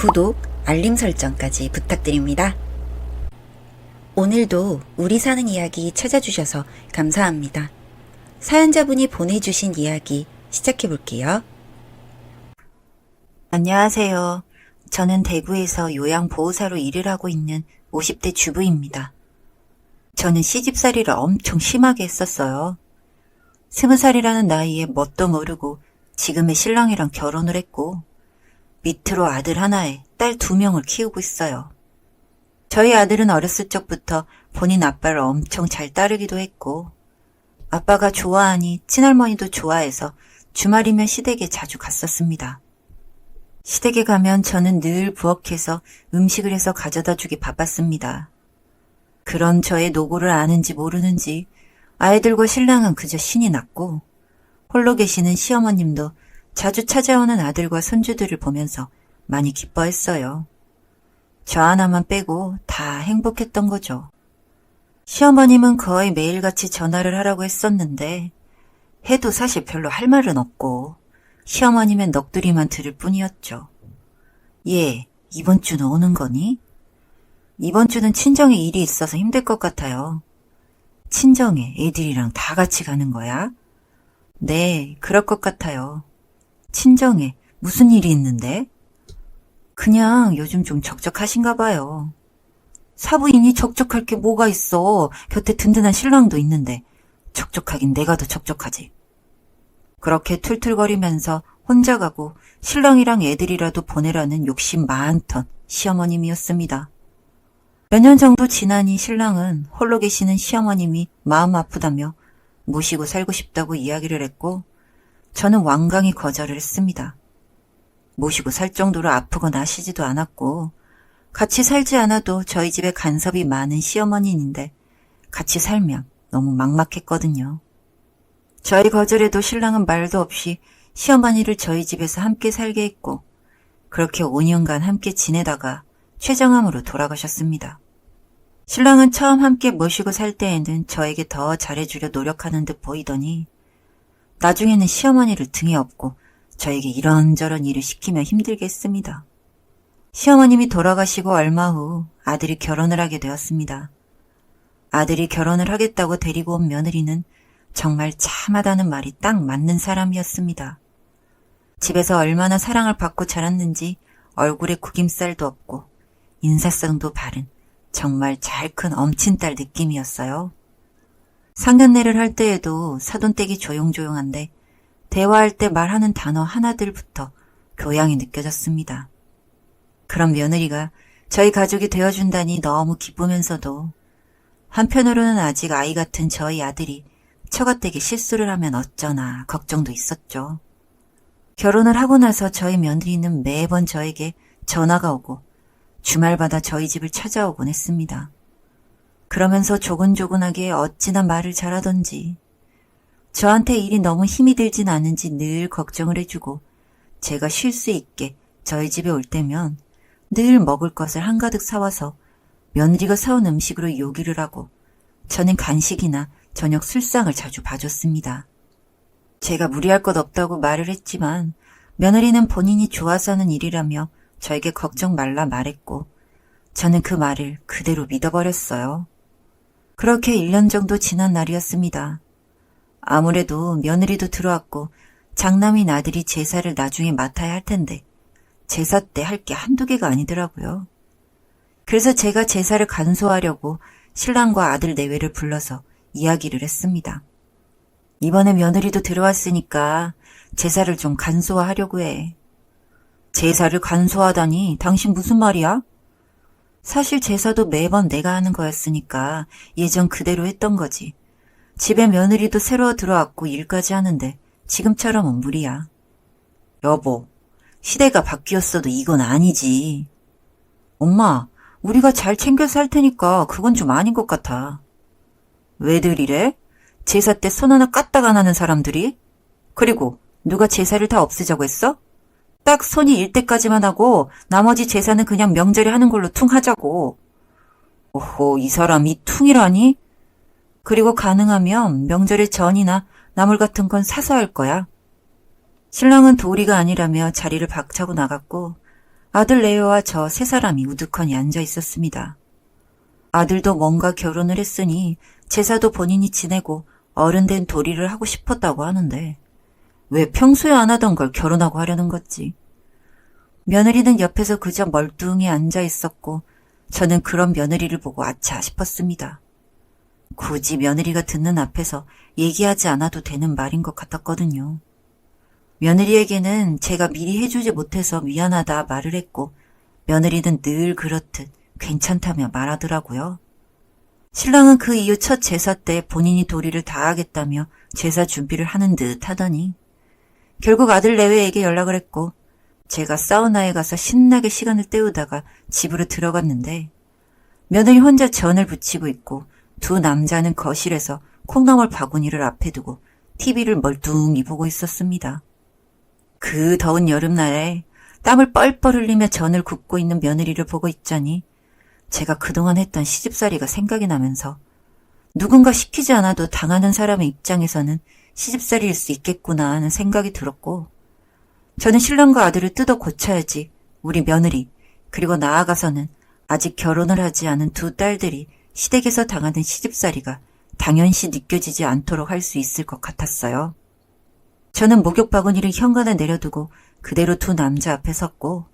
구독, 알림 설정까지 부탁드립니다. 오늘도 우리 사는 이야기 찾아주셔서 감사합니다. 사연자분이 보내주신 이야기 시작해볼게요. 안녕하세요. 저는 대구에서 요양보호사로 일을 하고 있는 50대 주부입니다. 저는 시집살이를 엄청 심하게 했었어요. 20살이라는 나이에 뭣도 모르고 지금의 신랑이랑 결혼을 했고 밑으로 아들 하나에 딸 2명을 키우고 있어요. 저희 아들은 어렸을 적부터 본인 아빠를 엄청 잘 따르기도 했고 아빠가 좋아하니 친할머니도 좋아해서 주말이면 시댁에 자주 갔었습니다. 시댁에 가면 저는 늘 부엌에서 음식을 해서 가져다 주기 바빴습니다. 그런 저의 노고를 아는지 모르는지 아이들과 신랑은 그저 신이 났고 홀로 계시는 시어머님도 자주 찾아오는 아들과 손주들을 보면서 많이 기뻐했어요. 저 하나만 빼고 다 행복했던 거죠. 시어머님은 거의 매일같이 전화를 하라고 했었는데 해도 사실 별로 할 말은 없고 시어머님의 넋두리만 들을 뿐이었죠. 얘, 이번 주는 오는 거니? 이번 주는 친정에 일이 있어서 힘들 것 같아요. 친정에 애들이랑 다 같이 가는 거야? 네, 그럴 것 같아요. 친정에 무슨 일이 있는데? 그냥 요즘 좀 적적하신가 봐요. 사부인이 적적할 게 뭐가 있어. 곁에 든든한 신랑도 있는데 적적하긴 내가 더 적적하지. 그렇게 툴툴거리면서 혼자 가고 신랑이랑 애들이라도 보내라는 욕심 많던 시어머님이었습니다. 몇 년 정도 지나니 신랑은 홀로 계시는 시어머님이 마음 아프다며 모시고 살고 싶다고 이야기를 했고 저는 완강히 거절을 했습니다. 모시고 살 정도로 아프거나 하시지도 않았고 같이 살지 않아도 저희 집에 간섭이 많은 시어머니인데 같이 살면 너무 막막했거든요. 저희 거절에도 신랑은 말도 없이 시어머니를 저희 집에서 함께 살게 했고 그렇게 5년간 함께 지내다가 췌장암으로 돌아가셨습니다. 신랑은 처음 함께 모시고 살 때에는 저에게 더 잘해주려 노력하는 듯 보이더니 나중에는 시어머니를 등에 업고 저에게 이런저런 일을 시키며 힘들게 했습니다. 시어머님이 돌아가시고 얼마 후 아들이 결혼을 하게 되었습니다. 아들이 결혼을 하겠다고 데리고 온 며느리는 정말 참하다는 말이 딱 맞는 사람이었습니다. 집에서 얼마나 사랑을 받고 자랐는지 얼굴에 구김살도 없고 인사성도 바른 정말 잘 큰 엄친딸 느낌이었어요. 상견례를 할 때에도 사돈댁이 조용조용한데 대화할 때 말하는 단어 하나들부터 교양이 느껴졌습니다. 그런 며느리가 저희 가족이 되어준다니 너무 기쁘면서도 한편으로는 아직 아이 같은 저희 아들이 처갓댁에 실수를 하면 어쩌나 걱정도 있었죠. 결혼을 하고 나서 저희 며느리는 매번 저에게 전화가 오고 주말마다 저희 집을 찾아오곤 했습니다. 그러면서 조곤조곤하게 어찌나 말을 잘하던지 저한테 일이 너무 힘이 들진 않은지 늘 걱정을 해주고 제가 쉴 수 있게 저희 집에 올 때면 늘 먹을 것을 한가득 사와서 며느리가 사온 음식으로 요기를 하고 저는 간식이나 저녁 술상을 자주 봐줬습니다. 제가 무리할 것 없다고 말을 했지만 며느리는 본인이 좋아서 하는 일이라며 저에게 걱정 말라 말했고 저는 그 말을 그대로 믿어버렸어요. 그렇게 1년 정도 지난 날이었습니다. 아무래도 며느리도 들어왔고 장남인 아들이 제사를 나중에 맡아야 할 텐데 제사 때 할 게 한두 개가 아니더라고요. 그래서 제가 제사를 간소하려고 신랑과 아들 내외를 불러서 이야기를 했습니다. 이번에 며느리도 들어왔으니까 제사를 좀 간소화하려고 해. 제사를 간소하다니 당신 무슨 말이야? 사실 제사도 매번 내가 하는 거였으니까 예전 그대로 했던 거지. 집에 며느리도 새로 들어왔고 일까지 하는데 지금처럼은 무리야. 여보, 시대가 바뀌었어도 이건 아니지. 엄마, 우리가 잘 챙겨 살 테니까 그건 좀 아닌 것 같아. 왜들 이래? 제사 때 손 하나 까딱 안 하는 사람들이? 그리고 누가 제사를 다 없애자고 했어? 딱 손이 일 때까지만 하고 나머지 제사는 그냥 명절에 하는 걸로 퉁 하자고. 오호, 이 사람이 퉁이라니? 그리고 가능하면 명절에 전이나 나물 같은 건 사서 할 거야. 신랑은 도리가 아니라며 자리를 박차고 나갔고 아들 레오와 저 세 사람이 우두커니 앉아 있었습니다. 아들도 뭔가 결혼을 했으니 제사도 본인이 지내고 어른된 도리를 하고 싶었다고 하는데 왜 평소에 안 하던 걸 결혼하고 하려는 거지. 며느리는 옆에서 그저 멀뚱히 앉아 있었고 저는 그런 며느리를 보고 아차 싶었습니다. 굳이 며느리가 듣는 앞에서 얘기하지 않아도 되는 말인 것 같았거든요. 며느리에게는 제가 미리 해주지 못해서 미안하다 말을 했고 며느리는 늘 그렇듯 괜찮다며 말하더라고요. 신랑은 그 이후 첫 제사 때 본인이 도리를 다하겠다며 제사 준비를 하는 듯 하더니 결국 아들 내외에게 연락을 했고 제가 사우나에 가서 신나게 시간을 때우다가 집으로 들어갔는데 며느리 혼자 전을 부치고 있고 두 남자는 거실에서 콩나물 바구니를 앞에 두고 TV를 멀뚱히 보고 있었습니다. 그 더운 여름날에 땀을 뻘뻘 흘리며 전을 굽고 있는 며느리를 보고 있자니 제가 그동안 했던 시집살이가 생각이 나면서 누군가 시키지 않아도 당하는 사람의 입장에서는 시집살이일 수 있겠구나 하는 생각이 들었고 저는 신랑과 아들을 뜯어 고쳐야지 우리 며느리 그리고 나아가서는 아직 결혼을 하지 않은 두 딸들이 시댁에서 당하는 시집살이가 당연시 느껴지지 않도록 할 수 있을 것 같았어요. 저는 목욕 바구니를 현관에 내려두고 그대로 두 남자 앞에 섰고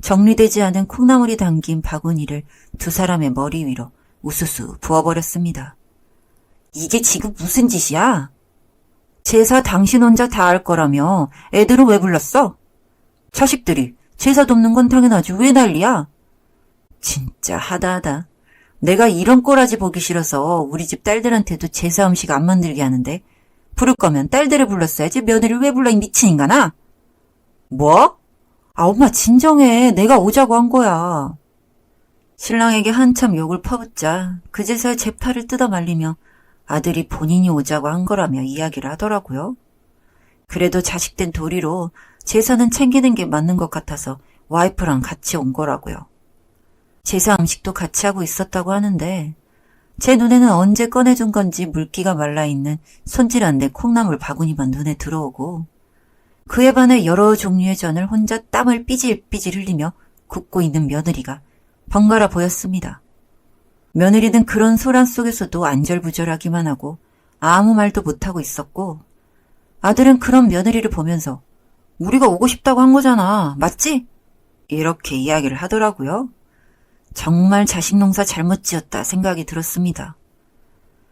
정리되지 않은 콩나물이 담긴 바구니를 두 사람의 머리 위로 우수수 부어버렸습니다. 이게 지금 무슨 짓이야? 제사 당신 혼자 다 할 거라며 애들은 왜 불렀어? 자식들이 제사 돕는 건 당연하지 왜 난리야? 진짜 하다하다. 내가 이런 꼬라지 보기 싫어서 우리 집 딸들한테도 제사 음식 안 만들게 하는데 부를 거면 딸들을 불렀어야지 며느리를 왜 불러 이 미친 인간아? 뭐? 아 엄마 진정해. 내가 오자고 한 거야. 신랑에게 한참 욕을 퍼붓자 그제서야 제 팔을 뜯어 말리며 아들이 본인이 오자고 한 거라며 이야기를 하더라고요. 그래도 자식된 도리로 제사는 챙기는 게 맞는 것 같아서 와이프랑 같이 온 거라고요. 제사 음식도 같이 하고 있었다고 하는데 제 눈에는 언제 꺼내준 건지 물기가 말라있는 손질한 내 콩나물 바구니만 눈에 들어오고 그에 반해 여러 종류의 전을 혼자 땀을 삐질삐질 흘리며 굽고 있는 며느리가 번갈아 보였습니다. 며느리는 그런 소란 속에서도 안절부절하기만 하고 아무 말도 못하고 있었고 아들은 그런 며느리를 보면서 우리가 오고 싶다고 한 거잖아. 맞지? 이렇게 이야기를 하더라고요. 정말 자식 농사 잘못 지었다 생각이 들었습니다.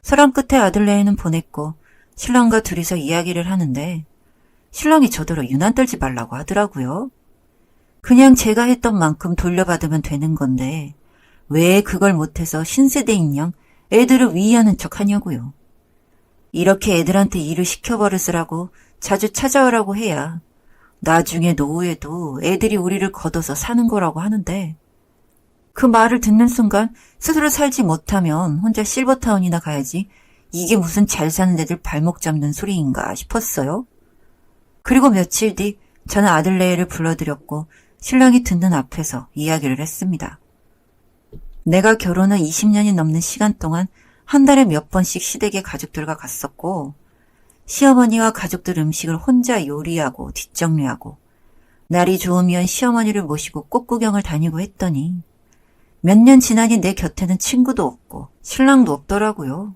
소란 끝에 아들네에는 보냈고 신랑과 둘이서 이야기를 하는데 신랑이 저더러 유난 떨지 말라고 하더라고요. 그냥 제가 했던 만큼 돌려받으면 되는 건데 왜 그걸 못해서 신세대인 양 애들을 위의하는 척 하냐고요. 이렇게 애들한테 일을 시켜버릇으라고 자주 찾아오라고 해야 나중에 노후에도 애들이 우리를 걷어서 사는 거라고 하는데 그 말을 듣는 순간 스스로 살지 못하면 혼자 실버타운이나 가야지 이게 무슨 잘 사는 애들 발목 잡는 소리인가 싶었어요. 그리고 며칠 뒤 저는 아들네를 불러들였고 신랑이 듣는 앞에서 이야기를 했습니다. 내가 결혼을 20년이 넘는 시간 동안 한 달에 몇 번씩 시댁에 가족들과 갔었고 시어머니와 가족들 음식을 혼자 요리하고 뒷정리하고 날이 좋으면 시어머니를 모시고 꽃구경을 다니고 했더니 몇 년 지나니 내 곁에는 친구도 없고 신랑도 없더라고요.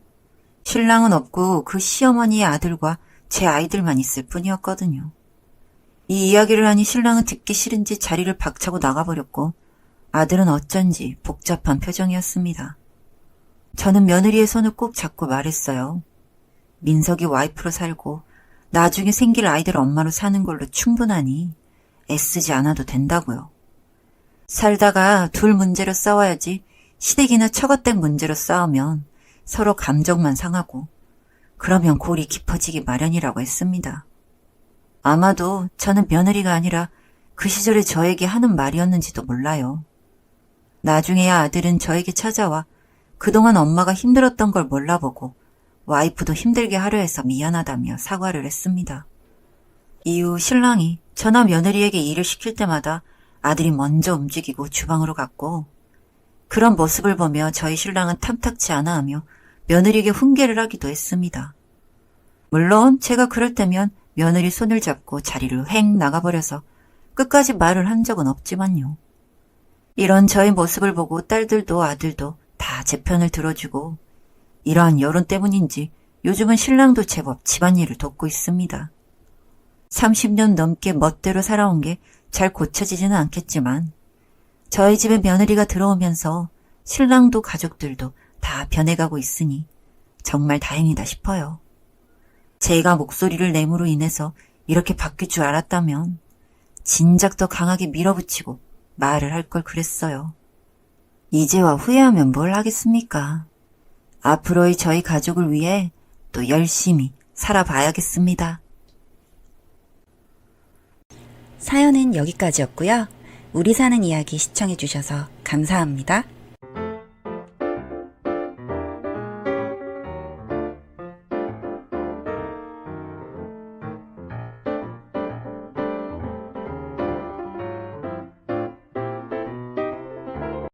신랑은 없고 그 시어머니의 아들과 제 아이들만 있을 뿐이었거든요. 이 이야기를 하니 신랑은 듣기 싫은지 자리를 박차고 나가버렸고 아들은 어쩐지 복잡한 표정이었습니다. 저는 며느리의 손을 꼭 잡고 말했어요. 민석이 와이프로 살고 나중에 생길 아이들 엄마로 사는 걸로 충분하니 애쓰지 않아도 된다고요. 살다가 둘 문제로 싸워야지 시댁이나 처갓댁 문제로 싸우면 서로 감정만 상하고 그러면 골이 깊어지기 마련이라고 했습니다. 아마도 저는 며느리가 아니라 그 시절에 저에게 하는 말이었는지도 몰라요. 나중에야 아들은 저에게 찾아와 그동안 엄마가 힘들었던 걸 몰라보고 와이프도 힘들게 하려 해서 미안하다며 사과를 했습니다. 이후 신랑이 저나 며느리에게 일을 시킬 때마다 아들이 먼저 움직이고 주방으로 갔고 그런 모습을 보며 저희 신랑은 탐탁치 않아 하며 며느리에게 훈계를 하기도 했습니다. 물론 제가 그럴 때면 며느리 손을 잡고 자리를 획 나가버려서 끝까지 말을 한 적은 없지만요. 이런 저의 모습을 보고 딸들도 아들도 다 제 편을 들어주고 이러한 여론 때문인지 요즘은 신랑도 제법 집안일을 돕고 있습니다. 30년 넘게 멋대로 살아온 게 잘 고쳐지지는 않겠지만 저희 집에 며느리가 들어오면서 신랑도 가족들도 다 변해가고 있으니 정말 다행이다 싶어요. 제가 목소리를 내므로 인해서 이렇게 바뀔 줄 알았다면 진작 더 강하게 밀어붙이고 말을 할 걸 그랬어요. 이제와 후회하면 뭘 하겠습니까? 앞으로의 저희 가족을 위해 또 열심히 살아봐야겠습니다. 사연은 여기까지였고요. 우리 사는 이야기 시청해주셔서 감사합니다.